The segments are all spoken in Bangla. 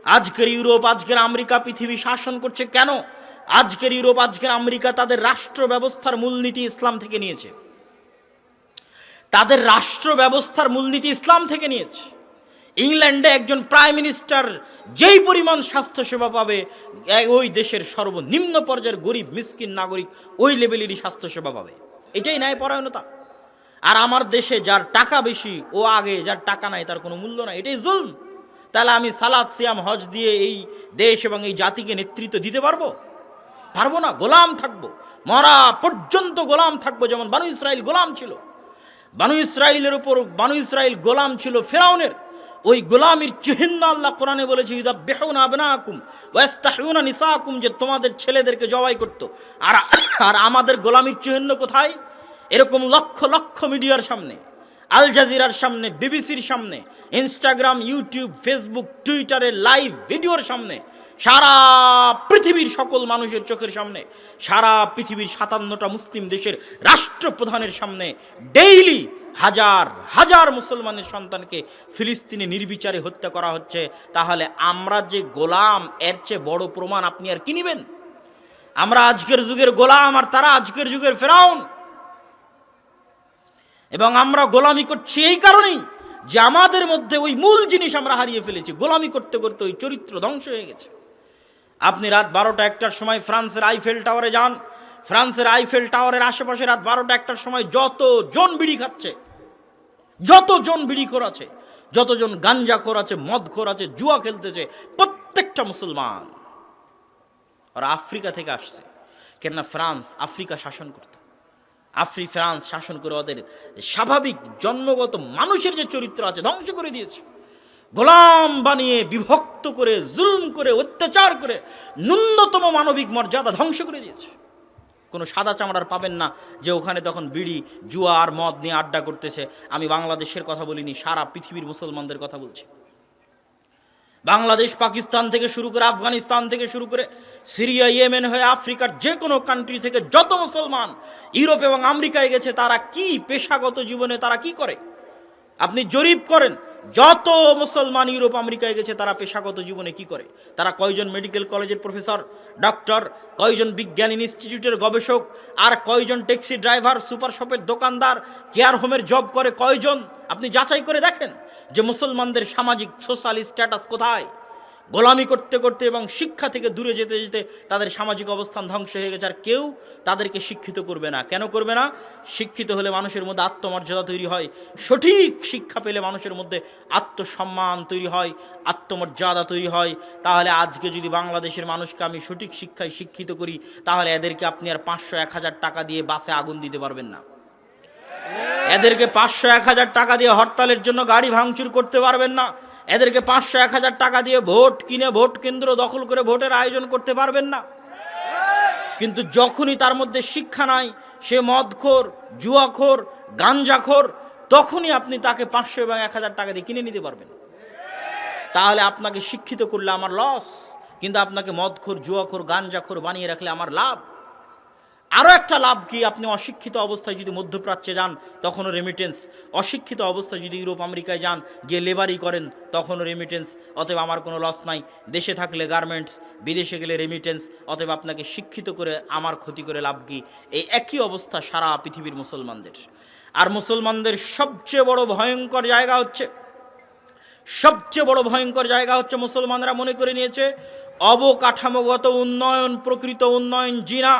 আজকের ইউরোপ, আজকের আমেরিকা পৃথিবী শাসন করছে কেন? আজকের ইউরোপ, আজকের আমেরিকা তাদের রাষ্ট্র ব্যবস্থার মূলনীতি ইসলাম থেকে নিয়েছে। তাদের রাষ্ট্র ব্যবস্থার মূলনীতি ইসলাম থেকে নিয়েছে। ইংল্যান্ডে একজন প্রাইম মিনিস্টার যেই পরিমাণ স্বাস্থ্যসেবা পাবে, ওই দেশের সর্বনিম্ন পর্যায়ের গরিব মিসকিন নাগরিক ওই লেভেলেরই স্বাস্থ্যসেবা পাবে। এটাই ন্যায়পরায়ণতা। আর আমার দেশে যার টাকা বেশি ও আগে, যার টাকা নাই তার কোনো মূল্য নাই, এটাই জুলম। তাহলে আমি সালাত, সিয়াম, হজ দিয়ে এই দেশ এবং এই জাতিকে নেতৃত্ব দিতে পারবো? পারবো না। গোলাম থাকবো, মরা পর্যন্ত গোলাম থাকবো। যেমন বানু ইসরাইল গোলাম ছিল, বানু ইসরাইলের উপর বানু ইসরাইল গোলাম ছিল ফেরাউনের। ওই গোলামির চিহ্ন আল্লাহ কোরআনে বলেছে, ইউযাব্বিহুনা আবনাকুম ওয়া ইস্তাহয়ুনা নিসাকুম, যে তোমাদের ছেলেদেরকে জবাই করত। আর আমাদের গোলামির চিহ্ন কোথায়? এরকম লক্ষ লক্ষ মিডিয়ার সামনে, আল জাজিরার সামনে, বিবিসির সামনে, ইনস্টাগ্রাম, ইউটিউব, ফেসবুক, টুইটারের লাইভ ভিডিওর সামনে, সারা পৃথিবীর সকল মানুষের চোখের সামনে, সারা পৃথিবীর 57টা মুসলিম দেশের রাষ্ট্রপ্রধানের সামনে ডেইলি হাজার হাজার মুসলমানের সন্তানকে ফিলিস্তিনে নির্বিচারে হত্যা করা হচ্ছে। তাহলে আমরা যে গোলাম, এর চেয়ে বড় প্রমাণ আপনি আর কি নেবেন? আমরা আজকের যুগের গোলাম আর তারা আজকের যুগের ফেরাউন। এবং আমরা গোলামি করছি এই কারণেই যে আমাদের মধ্যে ওই মূল জিনিস আমরা হারিয়ে ফেলেছি। গোলামি করতে করতে ওই চরিত্র ধ্বংস হয়ে গেছে। আপনি রাত 12টা 1টার সময় ফ্রান্সের আইফেল টাওয়ারে যান, ফ্রান্সের আইফেল টাওয়ারের আশেপাশে রাত 12টা 1টার সময় যতজন বিড়ি খাচ্ছে, যতজন বিড়িখোর আছে, যতজন গাঞ্জাখোর আছে, মদখোর আছে, জুয়া খেলতেছে, প্রত্যেকটা মুসলমান। ওরা আফ্রিকা থেকে আসছে। কেননা ফ্রান্স আফ্রিকা শাসন করত। ফ্রান্স শাসন করে ওদের স্বাভাবিক জন্মগত মানুষের যে চরিত্র আছে ধ্বংস করে দিয়েছে। গোলাম বানিয়ে, বিভক্ত করে, জুলুম করে, অত্যাচার করে ন্যূনতম মানবিক মর্যাদা ধ্বংস করে দিয়েছে। কোনো সাদা চামড়ার পাবেন না যে ওখানে তখন বিড়ি, জুয়া আর মদ নিয়ে আড্ডা করতেছে। আমি বাংলাদেশের কথা বলিনি, সারা পৃথিবীর মুসলমানদের কথা বলছি। বাংলাদেশ, পাকিস্তান থেকে শুরু করে, আফগানিস্তান থেকে শুরু করে, সিরিয়া, ইয়েমেন হয়ে আফ্রিকার যে কোনো কান্ট্রি থেকে যত মুসলমান ইউরোপ এবং আমেরিকায় গেছে, তারা কি পেশাগত জীবনে তারা কি করে? আপনি জরিপ করেন, যত মুসলমান ইউরোপ আমেরিকায় গেছে তারা পেশাগত জীবনে কি করে? তারা কয়জন মেডিকেল কলেজের প্রফেসর, ডক্টর, কয়জন বিজ্ঞান ইনস্টিটিউটের গবেষক, আর কয়জন ট্যাক্সি ড্রাইভার, সুপার শপের দোকানদার, কেয়ার হোমের জব করে কয়জন? আপনি যাচাই করে দেখেন যে মুসলমানদের সামাজিক সোশ্যাল স্ট্যাটাস কোথায়। গোলামি করতে করতে এবং শিক্ষা থেকে দূরে যেতে যেতে তাদের সামাজিক অবস্থান ধ্বংস হয়ে গেছে। আর কেউ তাদেরকে শিক্ষিত করবে না। কেন করবে না? শিক্ষিত হলে মানুষের মধ্যে আত্মমর্যাদা তৈরি হয়, সঠিক শিক্ষা পেলে মানুষের মধ্যে আত্মসম্মান তৈরি হয়, আত্মমর্যাদা তৈরি হয়। তাহলে আজকে যদি বাংলাদেশের মানুষকে আমি সঠিক শিক্ষায় শিক্ষিত করি, তাহলে এদেরকে আপনি আর 500-1000 টাকা দিয়ে বাসে আগুন দিতে পারবেন না। এদেরকে 500-1000 টাকা দিয়ে হরতালের জন্য গাড়ি ভাঙচুর করতে পারবেন না। এদেরকে 500-1000 টাকা দিয়ে ভোট কিনে, ভোট কেন্দ্র দখল করে ভোটের আয়োজন করতে পারবেন না। কিন্তু যখনই তার মধ্যে শিক্ষা নাই, সে মদখোর, জুয়াখোর, গাঞ্জাখোর, তখনই আপনি তাকে 500 এবং 1000 টাকা দিয়ে কিনে নিতে পারবেন। তাহলে আপনাকে শিক্ষিত করলে আমার লস, কিন্তু আপনাকে মদখোর, জুয়াখোর, গাঞ্জাখোর বানিয়ে রাখলে আমার লাভ। আরও একটা লাভ কি? আপনি অশিক্ষিত অবস্থায় যদি মধ্যপ্রাচ্যে যান, তখনও রেমিটেন্স। অশিক্ষিত অবস্থায় যদি ইউরোপ আমেরিকায় যান, গিয়ে লেবারি করেন, তখনও রেমিটেন্স। অতএব আমার কোনো লস নাই। দেশে থাকলে গার্মেন্টস, বিদেশে গেলে রেমিটেন্স। অতএব আপনাকে শিক্ষিত করে আমার ক্ষতি করে লাভ কি? এই একই অবস্থা সারা পৃথিবীর মুসলমানদের। আর মুসলমানদের সবচেয়ে বড় ভয়ঙ্কর জায়গা হচ্ছে মুসলমানরা মনে করে নিয়েছে অবকাঠামোগত উন্নয়ন প্রকৃত উন্নয়ন জিনা।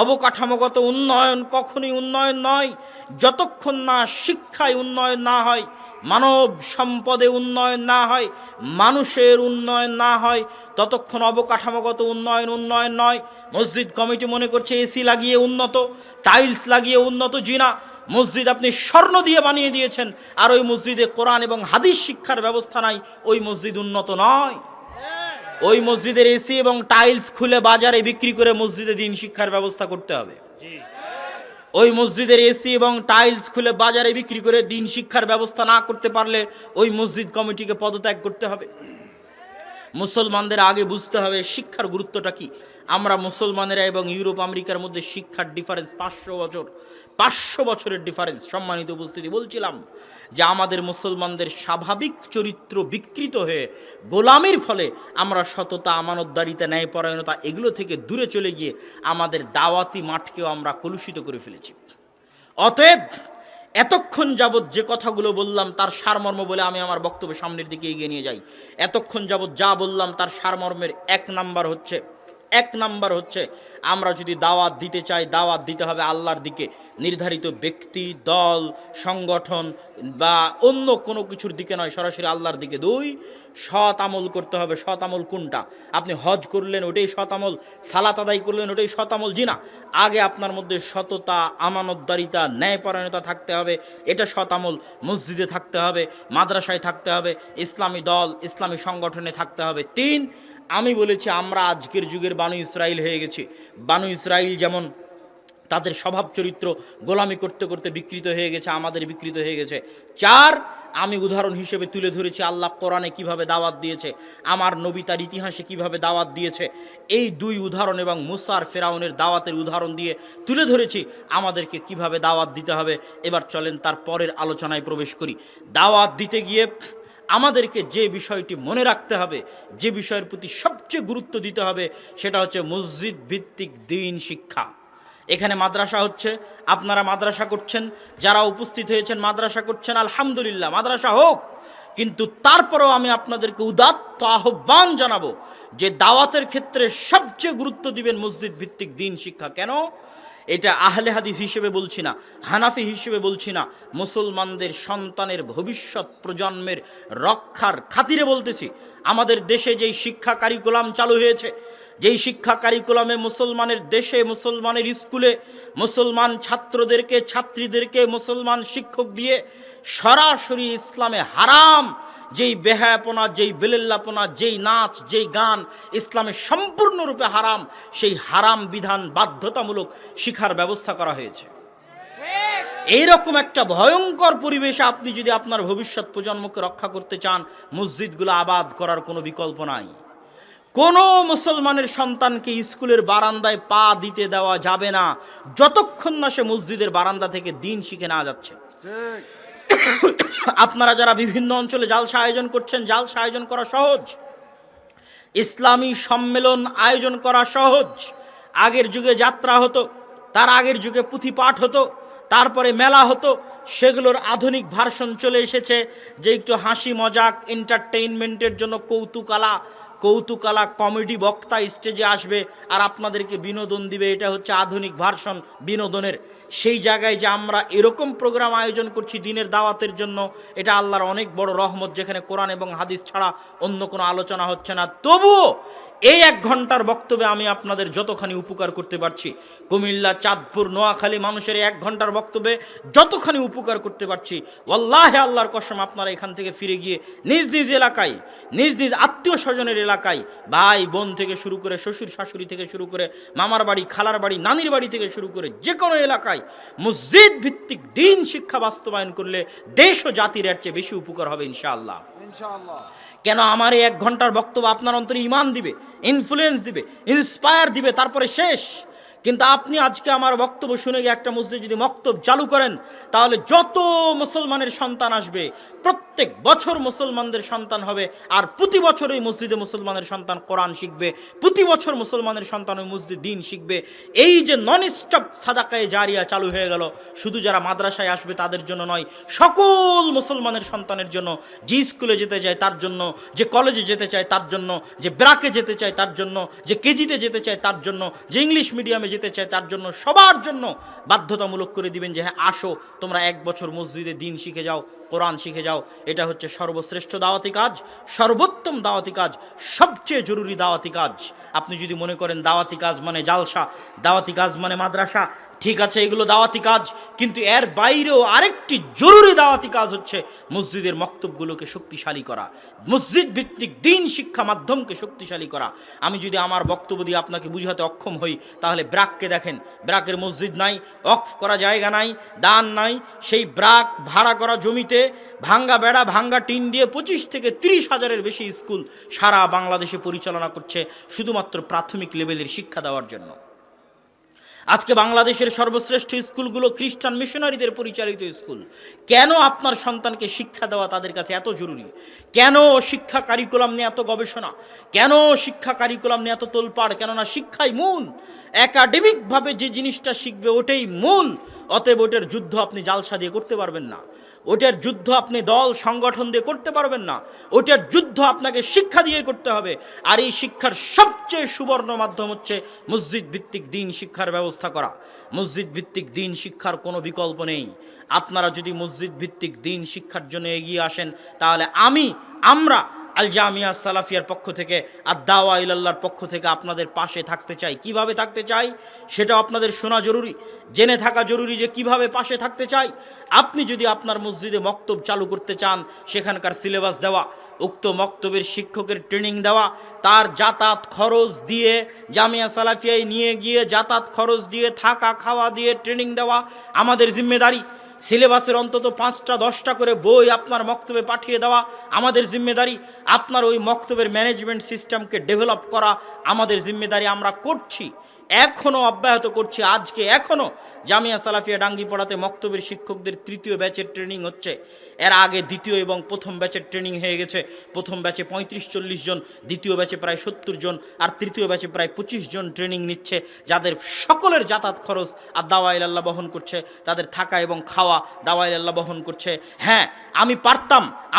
অবকাঠামোগত উন্নয়ন কখনই উন্নয়ন নয় যতক্ষণ না শিক্ষায় উন্নয়ন না হয়, মানব সম্পদে উন্নয়ন না হয়, মানুষের উন্নয়ন না হয়, ততক্ষণ অবকাঠামোগত উন্নয়ন নয়। মসজিদ কমিটি মনে করছে এসি লাগিয়ে উন্নত, টাইলস লাগিয়ে উন্নত। জিনা মসজিদ আপনি স্বর্ণ দিয়ে বানিয়ে দিয়েছেন, আর ওই মসজিদে কোরআন এবং হাদিস শিক্ষার ব্যবস্থা নাই, ওই মসজিদ উন্নত নয়। ওই মসজিদের এসি এবং টাইলস খুলে বাজারে বিক্রি করে মসজিদে দিন শিক্ষার ব্যবস্থা করতে হবে। ওই মসজিদের এসি এবং টাইলস খুলে বাজারে বিক্রি করে দিন শিক্ষার ব্যবস্থা না করতে পারলে ওই মসজিদ কমিটিকে পদত্যাগ করতে হবে। মুসলমানদের আগে বুঝতে হবে শিক্ষার গুরুত্বটা কি। আমরা মুসলমানেরা এবং ইউরোপ আমেরিকার মধ্যে শিক্ষার ডিফারেন্স 500 বছরের ডিফারেন্স। সম্মানিত উপস্থিতি, বলছিলাম যে আমাদের মুসলমানদের স্বাভাবিক চরিত্র বিকৃত হয়ে গোলামির ফলে আমরা সততা, আমানতদারিতা, ন্যায়পরায়ণতা এগুলো থেকে দূরে চলে গিয়ে আমাদের দাওয়াতি মাঠকেও আমরা কলুষিত করে ফেলেছি। অতএব এতক্ষণ যাবৎ যে কথাগুলো বললাম তার সারমর্ম বলে আমি আমার বক্তব্য সামনের দিকে এগিয়ে নিয়ে যাই। এতক্ষণ যাবৎ যা বললাম তার সারমর্মের এক নাম্বার হচ্ছে আমরা যদি দাওয়াত দিতে চাই, দাওয়াত দিতে হবে আল্লাহর দিকে, নির্ধারিত ব্যক্তি, দল, সংগঠন বা অন্য কোনো কিছুর দিকে নয়, সরাসরি আল্লাহর দিকে। 2, সৎ আমল করতে হবে। সৎ আমল কোনটা? আপনি হজ করলেন ওটাই সৎ আমল, সালাত আদায় করলেন ওটাই সৎ আমল? জি না। আগে আপনার মধ্যে সততা, আমানতদারিতা, ন্যায়পরায়ণতা থাকতে হবে, এটা সৎ আমল। মসজিদে থাকতে হবে, মাদ্রাসায় থাকতে হবে, ইসলামী দল, ইসলামী সংগঠনে থাকতে হবে। 3, আমি বলেছি আমরা আজকের যুগের বানু ইসরাইল হয়ে গেছি। বানু ইসরাইল যেমন তাদের স্বভাব চরিত্র গোলামি করতে করতে বিকৃত হয়ে গেছে, আমাদের বিকৃত হয়ে গেছে। 4, আমি উদাহরণ হিসেবে তুলে ধরেছি আল্লাহ কোরআনে কিভাবে দাওয়াত দিয়েছে, আমার নবী তার ইতিহাসে কিভাবে দাওয়াত দিয়েছে। এই 2 উদাহরণ এবং মুসা আর ফেরাউনের দাওয়াতের উদাহরণ দিয়ে তুলে ধরেছি আমাদেরকে কিভাবে দাওয়াত দিতে হবে। এবার চলেন তার পরের আলোচনায় প্রবেশ করি। দাওয়াত দিতে গিয়ে আমাদেরকে যে বিষয়টি মনে রাখতে হবে, যে বিষয়ের প্রতি সবচেয়ে গুরুত্ব দিতে হবে, সেটা হচ্ছে মসজিদ ভিত্তিক দ্বীন শিক্ষা। এখানে মাদ্রাসা হচ্ছে, আপনারা মাদ্রাসা করছেন, যারা উপস্থিত হয়েছেন মাদ্রাসা করছেন, আলহামদুলিল্লাহ, মাদ্রাসা হোক। কিন্তু তারপরেও আমি আপনাদেরকে উদাত্ত আহ্বান জানাবো যে দাওয়াতের ক্ষেত্রে সবচেয়ে গুরুত্ব দিবেন মসজিদ ভিত্তিক দ্বীন শিক্ষা। কেন? এটা আহলে হাদিস হিসেবে বলছি না, হানাফি হিসেবে বলছি না, মুসলমানদের সন্তানের ভবিষ্যৎ প্রজন্মের রক্ষার খাতিরে বলতেছি। আমাদের দেশে যেই শিক্ষা কারিকুলাম চালু হয়েছে, যেই শিক্ষা কারিকুলামে মুসলমানের দেশে, মুসলমানের স্কুলে মুসলমান ছাত্রদেরকে, ছাত্রীদেরকে মুসলমান শিক্ষক দিয়ে সরাসরি ইসলামে হারাম যেই বেহায়াপনা, যেই বেলেল্লাপনা, যেই নাচ, যেই গান ইসলামে সম্পূর্ণরূপে হারাম, সেই হারাম বিধান বাধ্যতামূলক শিক্ষার ব্যবস্থা করা হয়েছে। এইরকম একটা ভয়ঙ্কর পরিবেশে আপনি যদি আপনার ভবিষ্যৎ প্রজন্মকে রক্ষা করতে চান, মসজিদগুলো আবাদ করার কোনো বিকল্প নাই। কোনো মুসলমানের সন্তানকে স্কুলের বারান্দায় পা দিতে দেওয়া যাবে না যতক্ষণ না সে মসজিদের বারান্দা থেকে দ্বীন শিখে না যাচ্ছে। আপনারা যারা বিভিন্ন অঞ্চলে জালসা আয়োজন করছেন, জালসা আয়োজন করা সহজ, ইসলামী সম্মেলন আয়োজন করা সহজ। আগের যুগে যাত্রা হতো, তার আগের যুগে পুঁথি পাঠ হতো, তারপরে মেলা হতো। সেগুলোর আধুনিক ভার্সন চলে এসেছে যে একটু হাসি মজাক, এন্টারটেইনমেন্টের জন্য কৌতুকালা কমেডি বক্তা স্টেজে আসবে আর আপনাদেরকে বিনোদন দিবে। এটা হচ্ছে আধুনিক ভার্সন বিনোদনের। সেই জায়গায় যে আমরা এরকম প্রোগ্রাম আয়োজন করছি দ্বীনের দাওয়াতের জন্য, এটা আল্লাহর অনেক বড় রহমত, যেখানে কোরআন এবং হাদিস ছাড়া অন্য কোনো আলোচনা হচ্ছে না। তবুও এই 1 ঘন্টার বক্তব্যে আমি আপনাদের যতখানি উপকার করতে পারছি, কুমিল্লা, চাঁদপুর, নোয়াখালী মানুষের 1 ঘন্টার বক্তব্যে যতখানি উপকার করতে পারছি, ওয়াল্লাহি আল্লাহর কসম আপনারা এখান থেকে ফিরে গিয়ে নিজ নিজ এলাকায়, নিজ নিজ আত্মীয় স্বজনের এলাকায়, ভাই বোন থেকে শুরু করে, শ্বশুর শাশুড়ি থেকে শুরু করে, মামার বাড়ি, খালার বাড়ি, নানির বাড়ি থেকে শুরু করে যে কোনো এলাকায় মসজিদ ভিত্তিক দ্বীন শিক্ষা বাস্তবায়ন করলে দেশ ও জাতির এর চেয়ে বেশি উপকার হবে ইনশাআল্লাহ। কেন? আমার এই 1 ঘন্টার বক্তব্য আপনার অন্তরে ঈমান দিবে, ইনফ্লুয়েন্স দিবে, ইন্সপায়ার দিবে, তারপরে শেষ। কিন্তু আপনি আজকে আমার বক্তব্য শুনে গিয়ে একটা মসজিদ যদি মক্তব চালু করেন, তাহলে যত মুসলমানের সন্তান আসবে, প্রত্যেক বছর মুসলমানদের সন্তান হবে, আর প্রতি বছর ওই মসজিদে মুসলমানের সন্তান কোরআন শিখবে, প্রতি বছর মুসলমানের সন্তান ওই মসজিদ দ্বীন শিখবে। এই যে নন স্টপ সাদাকায়ে জারিয়া চালু হয়ে গেল, শুধু যারা মাদ্রাসায় আসবে তাদের জন্য নয়, সকল মুসলমানের সন্তানের জন্য, যে স্কুলে যেতে চায় তার জন্য, যে কলেজে যেতে চায় তার জন্য, যে ব্রাকে যেতে চায় তার জন্য, যে কেজিতে যেতে চায় তার জন্য, যে ইংলিশ মিডিয়ামে যেতে চায় তার জন্য, সবার জন্য বাধ্যতামূলক করে দিবেন যে হ্যাঁ আসো তোমরা 1 বছর মসজিদে দ্বীন শিখে যাও, কোরআন শিখে যাও। এটা হচ্ছে সর্বশ্রেষ্ঠ দাওয়াতি কাজ, সর্বোত্তম দাওয়াতি কাজ, সবচেয়ে জরুরি দাওয়াতি কাজ। আপনি যদি মনে করেন দাওয়াতি কাজ মানে জালসা, দাওয়াতি কাজ মানে মাদ্রাসা, ঠিক আছে, এগুলো দাওয়াতি কাজ, কিন্তু এর বাইরেও আরেকটি জরুরি দাওয়াতি কাজ হচ্ছে মসজিদের মক্তবগুলোকে শক্তিশালী করা, মসজিদ ভিত্তিক দিন শিক্ষা মাধ্যমকে শক্তিশালী করা। আমি যদি আমার বক্তব্য দিয়ে আপনাকে বুঝাতে অক্ষম হই, তাহলে ব্রাককে দেখেন, ব্রাকের মসজিদ নাই, ওয়াকফ করা জায়গা নাই, দান নাই, সেই ব্রাক ভাড়া করা জমিতে ভাঙ্গা বেড়া ভাঙ্গা টিন দিয়ে 25 থেকে 30 হাজারের বেশি স্কুল সারা বাংলাদেশে পরিচালনা করছে শুধুমাত্র প্রাথমিক লেভেলের শিক্ষা দেওয়ার জন্য। আজকে বাংলাদেশের সর্বশ্রেষ্ঠ স্কুলগুলো খ্রিস্টান মিশনারিদের পরিচালিত স্কুল। কেন আপনার সন্তানকে শিক্ষা দেওয়া তাদের কাছে এত জরুরি? কেন শিক্ষা কারিকুলাম নিয়ে এত গবেষণা? কেন শিক্ষা কারিকুলাম নিয়ে এত তোলপাড়? কেননা শিক্ষাই মূল, একাডেমিকভাবে যে জিনিসটা শিখবে ওটাই মূল। অতএব ওটার যুদ্ধ আপনি জালসা দিয়ে করতে পারবেন না, ওটার যুদ্ধ আপনি দল সংগঠন দিয়ে করতে পারবেন না, ওটার যুদ্ধ আপনাকে শিক্ষা দিয়ে করতে হবে। আর এই শিক্ষার সবচেয়ে সুবর্ণ মাধ্যম হচ্ছে মসজিদ ভিত্তিক দিন শিক্ষার ব্যবস্থা করা। মসজিদ ভিত্তিক দিন শিক্ষার কোনো বিকল্প নেই। আপনারা যদি মসজিদ ভিত্তিক দিন শিক্ষার জন্য এগিয়ে আসেন, তাহলে আমরা আল জামিয়া সালাফিয়ার পক্ষ থেকে, আদ-দাওয়া ইলাল্লাহর পক্ষ থেকে আপনাদের পাশে থাকতে চাই। কিভাবে থাকতে চাই সেটা আপনাদের শোনা জরুরি, জেনে থাকা জরুরি যে কিভাবে পাশে থাকতে চাই। আপনি যদি আপনার মসজিদে মক্তব চালু করতে চান, সেখানকার সিলেবাস দেওয়া, উক্ত মক্তবের শিক্ষকের ট্রেনিং দেওয়া, তার যাতায়াত খরচ দিয়ে জামিয়া সালাফিয়ায় নিয়ে গিয়ে যাতায়াত খরচ দিয়ে থাকা খাওয়া দিয়ে ট্রেনিং দেওয়া আমাদের জিম্মেদারি। সিলেবাসের অন্তত 5টা-10টা করে বই আপনার মক্তবে পাঠিয়ে দেওয়া আমাদের জিম্মেদারি। আপনার ওই মক্তবের ম্যানেজমেন্ট সিস্টেমকে ডেভেলপ করা আমাদের জিম্মেদারি। আমরা করছি, এখনও অব্যাহত করছি। আজকে এখনও জামিয়া সালাফিয়া ডাঙ্গিপাড়াতে মক্তবের শিক্ষকদের 3য় ব্যাচের ট্রেনিং হচ্ছে। এর আগে 2য় এবং প্রথম ব্যাচের ট্রেনিং হয়ে গেছে। প্রথম ব্যাচে 35-40 জন, 2য় ব্যাচে প্রায় 70 জন, আর 3য় ব্যাচে প্রায় 25 জন ট্রেনিং নিচ্ছে, যাদের সকলের যাতায়াত খরচ আর দাওয়া ইলাল্লাহ বহন করছে, তাদের থাকা এবং খাওয়া দাওয়া ইলাল্লাহ বহন করছে। হ্যাঁ,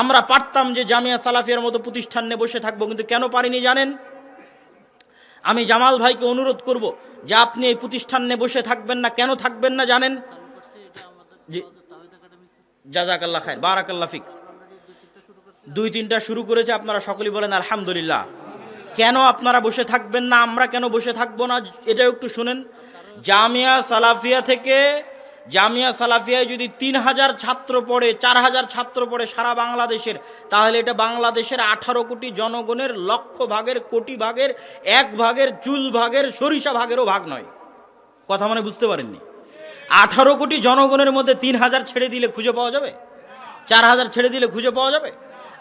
আমরা পারতাম যে জামিয়া সালাফিয়ার মতো প্রতিষ্ঠান নিয়ে বসে থাকবো, কিন্তু কেন পারিনি জানেন? আমি জামাল ভাইকে অনুরোধ করব যে আপনি এই প্রতিষ্ঠান নিয়ে বসে থাকবেন না। কেন থাকবেন না জানেন? জাযাকাল্লাহ খায়র, বারাকাল্লাহ ফিক। 2-3টা শুরু করেছে, আপনারা সকলেই বলেন আলহামদুলিল্লাহ। কেন আপনারা বসে থাকবেন না, আমরা কেন বসে থাকবো না, এটাও একটু শুনেন। জামিয়া সালাফিয়ায় যদি 3000 ছাত্র পড়ে, 4000 ছাত্র পড়ে সারা বাংলাদেশের, তাহলে এটা বাংলাদেশের 18 কোটি জনগণের লক্ষ ভাগের, কোটি ভাগের, 1 ভাগের, চুল ভাগের, সরিষা ভাগেরও ভাগ নয়। কথা মানে বুঝতে পারেননি? 18 কোটি জনগণের মধ্যে 3000 ছেড়ে দিলে খুঁজে পাওয়া যাবে? 4000 ছেড়ে দিলে খুঁজে পাওয়া যাবে?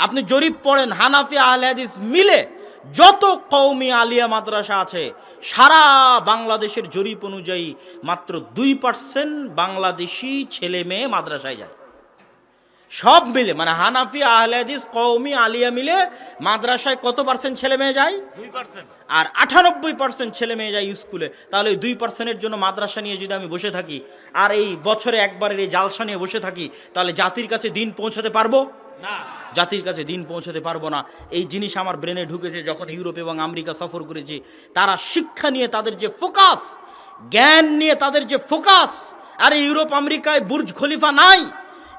আপনি জরিপ পড়েন, হানাফি আহলে হাদিস মিলে যত কওমি আলিয়া মাদ্রাসা আছে সারা বাংলাদেশের জরিপ অনুযায়ী মাত্র 2% বাংলাদেশি ছেলে মেয়ে মাদ্রাসায় যায়। সব মিলে, মানে হানাফি আহলে হাদিস কওমি আলিয়া মিলে মাদ্রাসায় কত পার্সেন্ট ছেলে মেয়ে যায়? 2%। আর 98% ছেলে মেয়ে যায় স্কুলে। তাহলে ওই 2%-এর জন্য মাদ্রাসা নিয়ে যদি আমি বসে থাকি, আর এই বছরে একবারের এই জালসা নিয়ে বসে থাকি, তাহলে জাতির কাছে দিন পৌঁছাতে পারবো না। জাতির কাছে দিন পৌঁছাতে পারবো না। এই জিনিস আমার ব্রেনে ঢুকেছে যখন ইউরোপ এবং আমেরিকা সফর করেছি। তারা শিক্ষা নিয়ে তাদের যে ফোকাস, জ্ঞান নিয়ে তাদের যে ফোকাস, আরে ইউরোপ আমেরিকায় বুর্জ খলিফা নাই,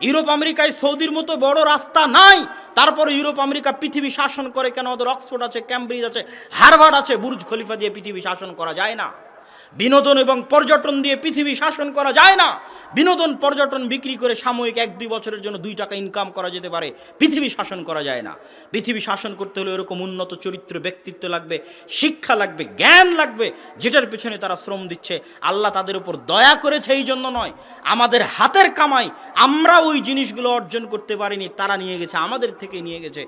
ইউরোপ আমেরিকায় সৌদির মতো বড় রাস্তা নাই, তারপরে ইউরোপ আমেরিকা পৃথিবী শাসন করে কেন? ওদের অক্সফোর্ড আছে, ক্যামব্রিজ আছে, হার্ভার্ড আছে। বুর্জ খলিফা দিয়ে পৃথিবী শাসন করা যায় না। বিনোদন এবং পর্যটন দিয়ে পৃথিবী শাসন করা যায় না। বিনোদন পর্যটন বিক্রি করে সাময়িক 1-2 বছরের জন্য 2 টাকা ইনকাম করা যেতে পারে, পৃথিবী শাসন করা যায় না। পৃথিবী শাসন করতে হলে এরকম উন্নত চরিত্র, ব্যক্তিত্ব লাগবে, শিক্ষা লাগবে, জ্ঞান লাগবে, যেটার পেছনে তারা শ্রম দিচ্ছে। আল্লাহ তাদের উপর দয়া করেছে এই জন্য নয়, আমাদের হাতের কামাই, আমরা ওই জিনিসগুলো অর্জন করতে পারিনি, তারা নিয়ে গেছে, আমাদের থেকে নিয়ে গেছে।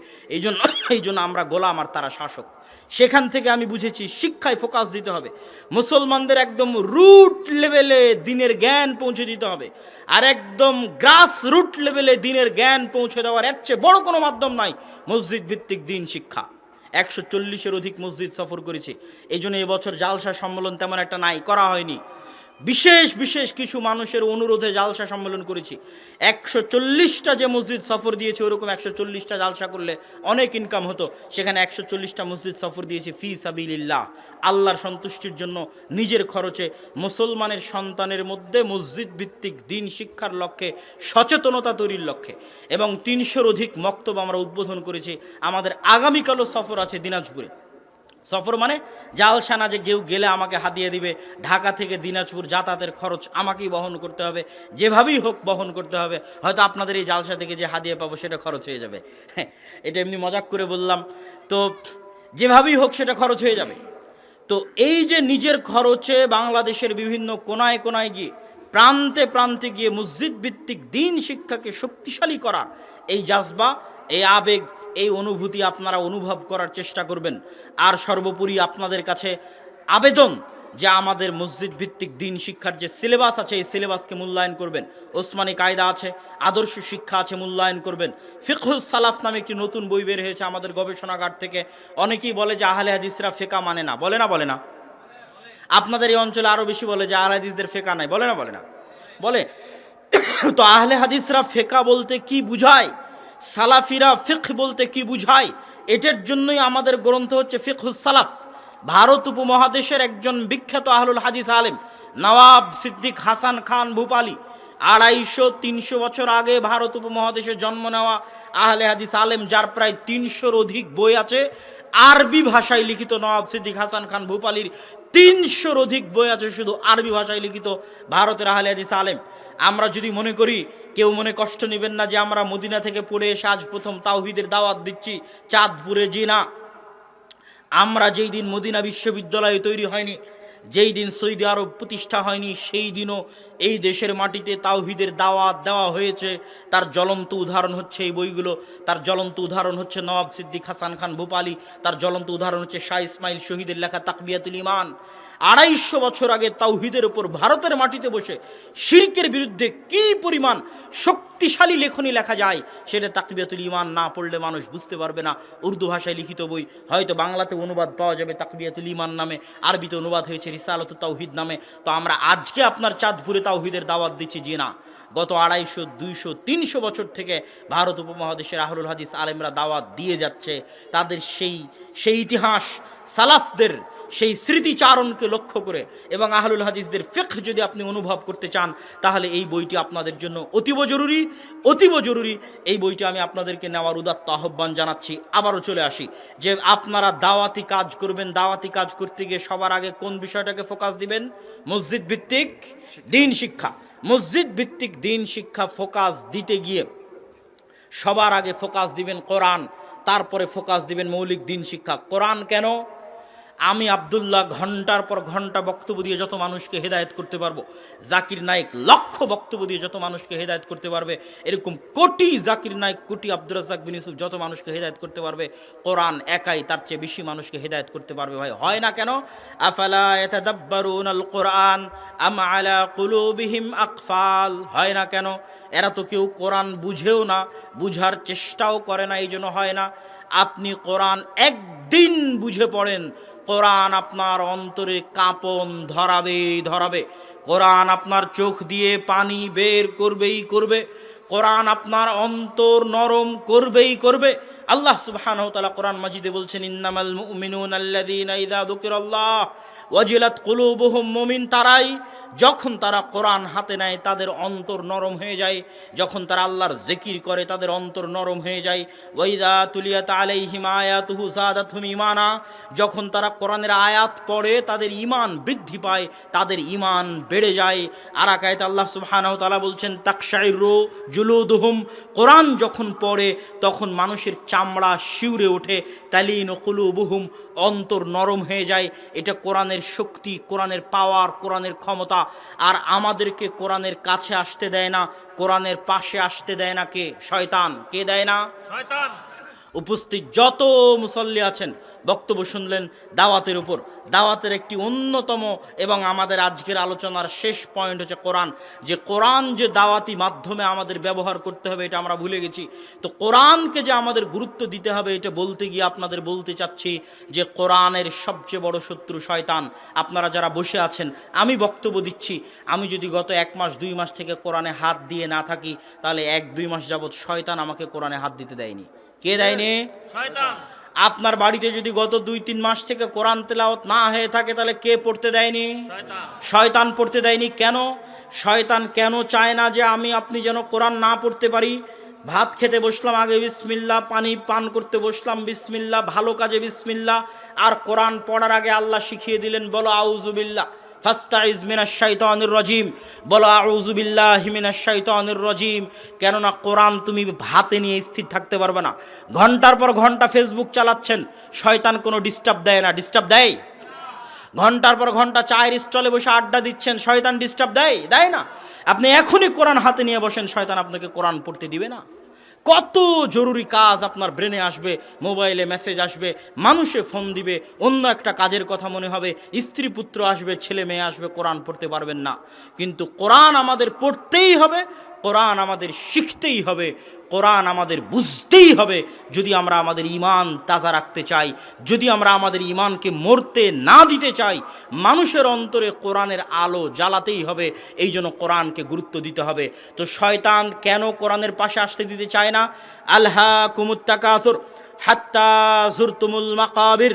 এই জন্য আমরা গোলাম আর তারা শাসক। সেখান থেকে আমি বুঝেছি শিক্ষায় ফোকাস দিতে হবে। মুসলমানদের একদম রুট লেভেলে দিনের জ্ঞান পৌঁছে দিতে হবে, আর একদম গ্রাস রুট লেভেলে দিনের জ্ঞান পৌঁছে দেওয়ার এর চেয়ে বড় কোনো মাধ্যম নাই মসজিদ ভিত্তিক দিন শিক্ষা। 140-এর অধিক মসজিদ সফর করেছি। এই জন্য এবছর জালসা সম্মেলন তেমন একটা নাই, করা হয়নি। বিশেষ কিছু মানুষের অনুরোধে জালসা সম্মেলন করেছি। 140টা যে মসজিদ সফর দিয়েছে, ওরকম 140টা জালসা করলে অনেক ইনকাম হতো। সেখানে 140টা মসজিদ সফর দিয়েছি ফি সাবিলিল্লাহ, আল্লাহর সন্তুষ্টির জন্য, নিজের খরচে, মুসলমানের সন্তানের মধ্যে মসজিদ ভিত্তিক দিন শিক্ষার লক্ষ্যে, সচেতনতা তৈরির লক্ষ্যে। এবং 300-র অধিক মক্তব আমরা উদ্বোধন করেছি। আমাদের আগামীকালও সফর আছে দিনাজপুরে। সফর মানে জালসানা, যে কেউ গেলে আমাকে হাদিয়ে দিবে, ঢাকা থেকে দিনাজপুর যাতায়াতের খরচ আমাকেই বহন করতে হবে, যেভাবেই হোক বহন করতে হবে, হয়তো আপনাদের এই জালসা থেকে যে হাদিয়ে পাবো সেটা খরচ হয়ে যাবে। এটা এমনি মজাক করে বললাম, তো যেভাবেই হোক সেটা খরচ হয়ে যাবে। তো এই যে নিজের খরচে বাংলাদেশের বিভিন্ন কোনায় কোনায় গিয়ে, প্রান্তে প্রান্তে গিয়ে মসজিদ ভিত্তিক দিন শিক্ষাকে শক্তিশালী করার এই জাজবা, এই আবেগ, এই অনুভূতি আপনারা অনুভব করার চেষ্টা করবেন। আর সর্বোপরি আপনাদের কাছে আবেদন যে আমাদের মসজিদ ভিত্তিক দিন শিক্ষার যে সিলেবাস আছে, এই সিলেবাসকে মূল্যায়ন করবেন। ওসমানী কায়দা আছে, আদর্শ শিক্ষা আছে, মূল্যায়ন করবেন। ফিকহুস সালাফ নামে একটি নতুন বই বের হয়েছে আমাদের গবেষণাগার থেকে। অনেকেই বলে যে আহলে হাদিসরা ফেকা মানে না, বলে না? বলে না? আপনাদের এই অঞ্চলে আরও বেশি বলে যে আহলে হাদিসদের ফেকা নাই, বলে না? বলে না? বলে। তো আহলে হাদিসরা ফেকা বলতে কি বুঝায়, সালাফিরা ফিকহ বলতে কি বুঝায়, এটার জন্যই আমাদের গ্রন্থ হচ্ছে ফিকহুস সালাফ। ভারত উপমহাদেশের একজন বিখ্যাত আহলুল হাদিস আলেম নওয়াব সিদ্দিক হাসান খান ভূপালী, 250-300 বছর আগে ভারত উপমহাদেশে জন্ম নেওয়া আহলে হাদিস আলেম, যার প্রায় 300-র অধিক বই আছে আরবি ভাষায় লিখিত। নওয়াব সিদ্দিক হাসান খান ভূপালীর 300-র অধিক বই আছে শুধু আরবি ভাষায় লিখিত, ভারতের আহলে হাদিস আলেম। আমরা যদি মনে করি, কেউ মনে কষ্ট নেবেন না যে আমরা মদিনা থেকে পড়ে এসে আজ প্রথম তাওহীদের দাওয়াত দিচ্ছি চাঁদপুরে, জি না। আমরা যেই দিন মদিনা বিশ্ববিদ্যালয় তৈরি হয়নি, যেই দিন সৌদি আরব প্রতিষ্ঠা হয়নি, সেই দিনও এই দেশের মাটিতে তাওহীদের দাওয়াত দেওয়া হয়েছে। তার জ্বলন্ত উদাহরণ হচ্ছে এই বইগুলো, তার জ্বলন্ত উদাহরণ হচ্ছে নওয়াব সিদ্দিক হাসান খান ভূপালী, তার জ্বলন্ত উদাহরণ হচ্ছে শাহ ইসমাইল শহীদের লেখা তাকবিয়াতুল ঈমান। 250 বছর আগে তাওহীদের উপর ভারতের মাটিতে বসে শিরকের বিরুদ্ধে কি পরিমাণ শক্তিশালী লেখনী লেখা যায়, সেটা তাকবিয়াতুল ঈমান না পড়লে মানুষ বুঝতে পারবে না। উর্দু ভাষায় লিখিত বই, হয়তো বাংলাতে অনুবাদ পাওয়া যাবে তাকবিয়াতুল ঈমান নামে, আরবিতে অনুবাদ হয়েছে রিসালাতুত তাওহীদ নামে। তো আমরা আজকে আপনার চাঁদপুরে তাওহীদের দাওয়াত দিচ্ছি, জি না। গত 250, 200, 300 বছর থেকে ভারত উপমহাদেশের আহলুল হাদিস আলেমরা দাওয়াত দিয়ে যাচ্ছে। তাদের সেই ইতিহাস, সালাফদের সেই স্মৃতিচারণকে লক্ষ্য করে এবং আহলুল হাদিসদের ফিকহ যদি আপনি অনুভব করতে চান, তাহলে এই বইটি আপনাদের জন্য অতীব জরুরি, অতীব জরুরি। এই বইটি আমি আপনাদেরকে নেওয়ার উদাত্ত আহ্বান জানাচ্ছি। আবারও চলে আসি যে আপনারা দাওয়াতি কাজ করবেন, দাওয়াতি কাজ করতে গিয়ে সবার আগে কোন বিষয়টাকে ফোকাস দিবেন? মসজিদ ভিত্তিক দিন শিক্ষা। মসজিদ ভিত্তিক দিন শিক্ষা ফোকাস দিতে গিয়ে সবার আগে ফোকাস দিবেন কোরআন, তারপরে ফোকাস দিবেন মৌলিক দিন শিক্ষা। কোরআন কেন? আমি আব্দুল্লাহ ঘন্টার পর ঘন্টা বক্তব্য দিয়ে যত মানুষকে হেদায়েত করতে পারবো, জাকির নায়েক লক্ষ বক্তব্য দিয়ে যত মানুষকে হেদায়েত করতে পারবে, এরকম কোটি জাকির নায়েক, কোটি আব্দুর রাজ্জাক বিন ইউসুফ যত মানুষকে হেদায়েত করতে পারবে, কোরআন একাই তার চেয়ে বেশি মানুষকে হেদায়েত করতে পারবে। ভাই, হয় না কেন? আফালা ইয়াতাদাব্বারুনাল কোরআন আম আলা কুলুবিহিম আকফাল। হয় না কেন? এরা তো কেউ কোরআন বুঝেও না, বুঝার চেষ্টাও করে না, এই জন্য হয় না। আপনি কোরআন একদিন বুঝে পড়েন, কোরআন আপনার অন্তরে কাঁপন ধরাবে। কোরআন আপনার চোখ দিয়ে পানি বের করবেই করবে। কোরআন আপনার অন্তর নরম করবেই করবে। আল্লাহ সুবহানাহু ওয়া তাআলা কোরআন মাজিদে বলছেন, ইন্নামাল মুমিনুনা আল্লাযীনা ইযা যুকিরাল্লাহ ওয়াজিলাত কুলুবুহুম। মুমিন তারাই যখন তারা কোরআন হাতে নেয় তাদের অন্তর নরম হয়ে যায়, যখন তারা আল্লাহর জিকির করে তাদের অন্তর নরম হয়ে যায়। ওয়াইদা তুলিয়াত আলাইহিম আয়াতুহু যাদাতহুম ঈমানা। যখন তারা কোরআনের আয়াত পড়ে তাদের ঈমান বৃদ্ধি পায়, তাদের ঈমান বেড়ে যায়। আর এক আয়াতে আল্লাহ সুবহানাহু ওয়া তাআলা বলছেন, তাকশাইরু জুলুদুহুম। কোরআন যখন পড়ে তখন মানুষের চামড়া শিউরে ওঠে। তালিনু কুলুবুহুম, অন্তর নরম হয়ে যায়। এটা কোরআনের শক্তি, কোরআনের পাওয়ার, কোরআনের ক্ষমতা। আর আমাদেরকে কোরআনের কাছে আসতে দেয় না, কোরআনের পাশে আসতে দেয় না কে? শয়তান। কে দেয় না? শয়তান। উপস্থিত যত মুসল্লি আছেন, বক্তব্য শুনলেন দাওয়াতের উপর। দাওয়াতের একটি অন্যতম এবং আমাদের আজকের আলোচনার শেষ পয়েন্ট হচ্ছে কোরআন। যে কোরআন যে দাওয়াতি মাধ্যমে আমাদের ব্যবহার করতে হবে, এটা আমরা ভুলে গেছি। তো কোরআনকে যে আমাদের গুরুত্ব দিতে হবে, এটা বলতে গিয়ে আপনাদের বলতে চাচ্ছি যে কোরআনের সবচেয়ে বড় শত্রু শয়তান। আপনারা যারা বসে আছেন, আমি বক্তব্য দিচ্ছি, আমি যদি গত 1 মাস 2 মাস থেকে কোরআনে হাত দিয়ে না থাকি, তাহলে 1-2 মাস যাবৎ শয়তান আমাকে কোরআনে হাত দিতে দেয়নি। কে দেয়নি? শয়তান। আপনার বাড়িতে যদি গত 2-3 মাস থেকে কোরআন তেলাওয়াত না হয়ে থাকে, তাহলে কে পড়তে দেয়নি? শয়তান পড়তে দেয়নি। কেন? শয়তান কেন চায় না যে আপনি যেন কোরআন না পড়তে পারি? ভাত খেতে বসলাম আগে বিসমিল্লাহ, পানি পান করতে বসলাম বিসমিল্লাহ, ভালো কাজে বিসমিল্লাহ, আর কোরআন পড়ার আগে আল্লাহ শিখিয়ে দিলেন বলো আউযুবিল্লাহ, ফাস্তাইজ মিনাশ শাইতানির রাজিম, বলো আউযু বিল্লাহি মিনাশ শাইতানির রাজিম। কেননা কোরআন তুমি হাতে নিয়ে স্থির থাকতে পারবে না। ঘন্টার পর ঘন্টা ফেসবুক চালাচ্ছেন, শয়তান কোনো ডিস্টার্ব দেয় না? ডিস্টার্ব দেয়? ঘন্টার পর ঘন্টা চায়ের স্টলে বসে আড্ডা দিচ্ছেন, শয়তান ডিস্টার্ব দেয় না? আপনি এখনই কোরআন হাতে নিয়ে বসেন, শয়তান আপনাকে কোরআন পড়তে দিবে না? কত জরুরি কাজ আপনার ব্রেনে আসবে, মোবাইলে মেসেজ আসবে, মানুষে ফোন দিবে, অন্য একটা কাজের কথা মনে হবে, স্ত্রী পুত্র আসবে, ছেলে মেয়ে আসবে, কোরআন পড়তে পারবেন না। কিন্তু কোরআন আমাদের পড়তেই হবে, কোরআন আমাদের শিখতেই হবে, কোরআন আমাদের বুঝতেই হবে। যদি আমরা আমাদের ঈমান তাজা রাখতে চাই, যদি আমরা আমাদের ঈমানকে মরতে না দিতে চাই, মানুষের অন্তরে কোরআনের আলো জ্বালাতেই হবে। এই জন্য কোরআনকে গুরুত্ব দিতে হবে। তো শয়তান কেন কোরআনের পাশে আসতে দিতে চায় না? আলহাকুমুত তাকাসুর হাত্তা যুরতুমুল মাকাবির।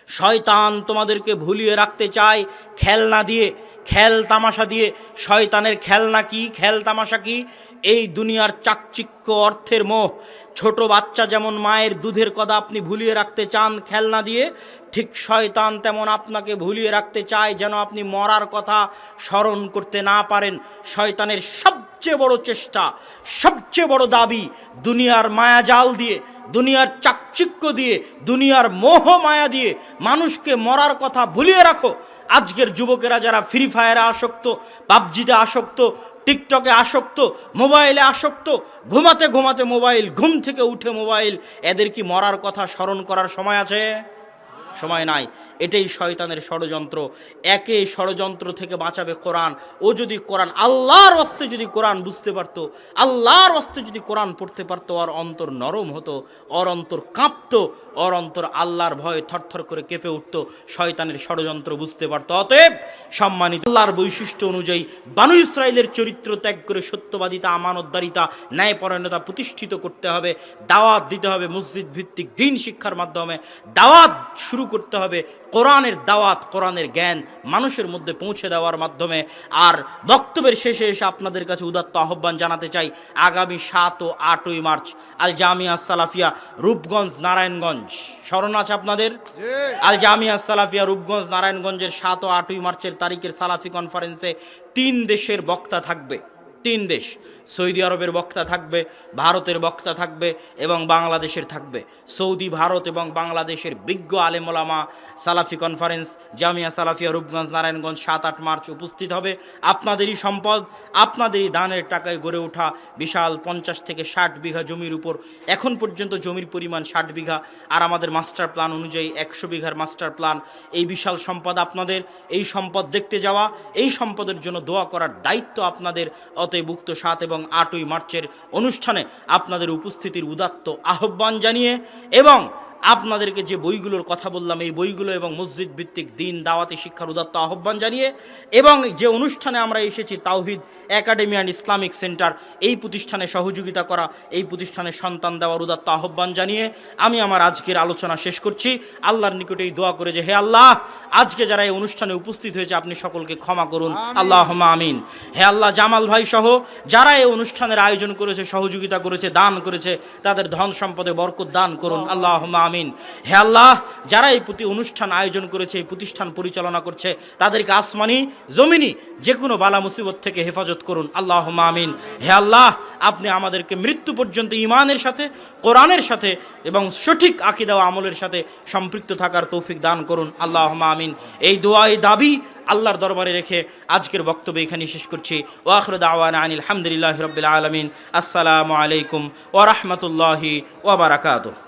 শয়তান তোমাদেরকে ভুলিয়ে রাখতে চায় খেলনা দিয়ে, খেল তামাশা দিয়ে। শয়তানের খেলনা কি, খেল তামাশা কি? এই দুনিয়ার চাকচিক্য, অর্থের মোহ। ছোট বাচ্চা যেমন মায়ের দুধের কথা আপনি ভুলিয়ে রাখতে চান খেলনা দিয়ে, ঠিক শয়তান তেমন আপনাকে ভুলিয়ে রাখতে চায় যেন আপনি মরার কথা স্মরণ করতে না পারেন। শয়তানের সবচেয়ে বড় চেষ্টা, সবচেয়ে বড় দাবি, দুনিয়ার মায়াজাল দিয়ে, দুনিয়ার চাকচিক্য দিয়ে, দুনিয়ার মোহ মায়া দিয়ে মানুষকে মরার কথা ভুলিয়ে রাখো। আজকের যুবকেরা যারা ফ্রি ফায়ারে আসক্ত, পাবজিতে আসক্ত, টিকটকে আসক্ত, মোবাইলে আসক্ত, ঘুমাতে ঘুমাতে মোবাইল, ঘুম থেকে উঠে মোবাইল, এদের কি মরার কথা স্মরণ করার সময় আছে? সময় নাই। এটাই শয়তানের ষড়যন্ত্র। একে ষড়যন্ত্র থেকে বাঁচাবে কোরআন। ও যদি কোরআন, আল্লাহর ওয়াস্তে যদি কোরআন বুঝতে পারতো, আল্লাহর ওয়াস্তে যদি কোরআন পড়তে পারতো, ওর অন্তর নরম হতো, ওর অন্তর কাঁপতো, ওর অন্তর আল্লাহর ভয়ে থরথর করে কেঁপে উঠতো, শয়তানের ষড়যন্ত্র বুঝতে পারতো। অতএব সম্মানিত, আল্লাহর বৈশিষ্ট্য অনুযায়ী বানু ইসরাইলের চরিত্র ত্যাগ করে সত্যবাদিতা, আমানতদারিতা, ন্যায়পরায়ণতা প্রতিষ্ঠিত করতে হবে। দাওয়াত দিতে হবে, মসজিদ ভিত্তিক দ্বীন শিক্ষার মাধ্যমে দাওয়াত শুরু করতে হবে। কোরআনের দাওয়াত, কোরআনের জ্ঞান মানুষের মধ্যে পৌঁছে দেওয়ার মাধ্যমে। আর বক্তব্যের শেষে এসে আপনাদের কাছে উদাত্ত আহ্বান জানাতে চাই, আগামী 7 ও 8ই মার্চ আল জামিয়া সালাফিয়া রূপগঞ্জ নারায়ণগঞ্জ, স্মরণ আছে আপনাদের? আল জামিয়া সালাফিয়া রূপগঞ্জ নারায়ণগঞ্জের 7 ও 8ই মার্চের তারিখের সালাফি কনফারেন্সে 3 দেশের বক্তা থাকবে। 3 দেশ, সৌদি আরবের বক্তা থাকবে, ভারতের বক্তা থাকবে এবং বাংলাদেশের থাকবে। সৌদি, ভারত এবং বাংলাদেশের বিজ্ঞ আলেম ওলামা সালাফি কনফারেন্স জামিয়া সালাফিয়া রূপগঞ্জ নারায়ণগঞ্জ 7-8 মার্চ উপস্থিত হবে। আপনাদেরই সম্পদ, আপনাদেরই দানের টাকায় গড়ে ওঠা বিশাল 50 থেকে 60 বিঘা জমির উপর, এখন পর্যন্ত জমির পরিমাণ 60 বিঘা, আর আমাদের মাস্টার প্ল্যান অনুযায়ী 100 বিঘার মাস্টার প্ল্যান। এই বিশাল সম্পদ আপনাদের, এই সম্পদ দেখতে যাওয়া, এই সম্পদের জন্য দোয়া করার দায়িত্ব আপনাদের। অতএব উক্ত 7 এবং 8ই মার্চের অনুষ্ঠানে আপনাদের উপস্থিতির উদাত্ত আহ্বান জানিয়ে এবং আপনাদেরকে যে বইগুলোর কথা বললাম, এই বইগুলো এবং মসজিদ ভিত্তিক দ্বীন দাওয়াতি শিক্ষার উদাত্ত আহ্বান জানিয়ে, এবং যে অনুষ্ঠানে আমরা এসেছি তাওহিদ একাডেমি অ্যান্ড ইসলামিক সেন্টার, এই প্রতিষ্ঠানে সহযোগিতা করা, এই প্রতিষ্ঠানে সন্তান দেওয়ার উদাত্ত আহ্বান জানিয়ে আমি আমার আজকের আলোচনা শেষ করছি। আল্লাহর নিকটে এই দোয়া করে যে, হে আল্লাহ, আজকে যারা এই অনুষ্ঠানে উপস্থিত হয়েছে আপনি সকলকে ক্ষমা করুন, আল্লাহুম্মা আমিন। হে আল্লাহ, জামাল ভাই সহ যারা এই অনুষ্ঠানের আয়োজন করেছে, সহযোগিতা করেছে, দান করেছে, তাদের ধন সম্পদে বরকত দান করুন, আল্লাহুম্মা আমিন। হে আল্লাহ, যারা এই অনুষ্ঠান আয়োজন করেছে, এই প্রতিষ্ঠান পরিচালনা করছে, তাদেরকে আসমানি জমিনি যে কোনো বালা মুসিবত থেকে হেফাজত করুন, আল্লাহুম্মা আমিন। হে আল্লাহ, আপনি আমাদেরকে মৃত্যু পর্যন্ত ঈমানের সাথে, কোরআনের সাথে এবং সঠিক আকীদা ও আমলের সাথে সম্পৃক্ত থাকার তৌফিক দান করুন, আল্লাহুম্মা আমিন। এই দোয়া, এই দাবি আল্লাহর দরবারে রেখে আজকের বক্তব্য এখানে শেষ করছি। ওয়া আখিরু দাওয়ানা আনিল হামদুলিল্লাহি রাব্বিল আলামিন। আসসালামু আলাইকুম ওয়া রাহমাতুল্লাহি ওয়া বারাকাতুহু।